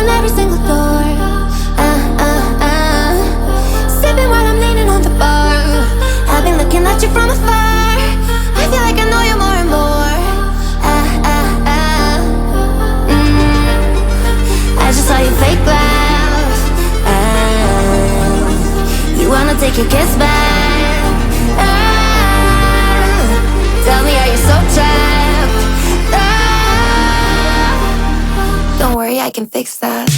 on every single floor. Sipping while I'm leaning on the bar. I've been looking at you from afar. I feel like I know you more and more. I just saw your fake laugh. You wanna take your kiss back. Tell me, are you so trapped? Don't worry, I can fix that.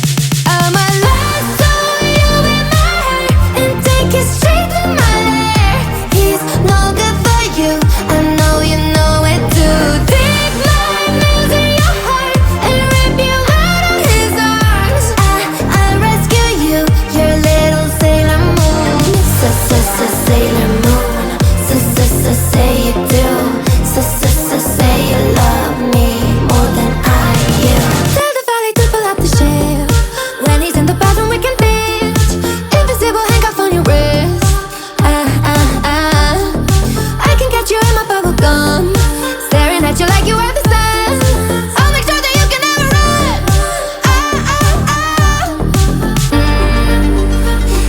I'ma lasso you in my hair and take you straight to my lair. He's no good for you, I know you know it too. Take my nails in your heart and rip you out of his arms. I rescue you, your little Sailor Moon. Sailor Moon. Say you do. Say you love me more than I you. Tell the valet to pull out the shell. When he's in the bathroom we can bitch. Invisible handcuff on your wrist. I can catch you in my bubble gum, staring at you like you are the sun. I'll make sure that you can never run.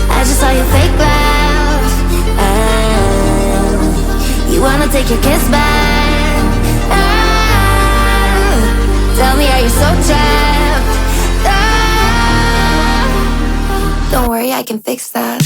I just saw your fake laugh. You wanna take your kiss back. Tell me, are you so trapped? Don't worry, I can fix that.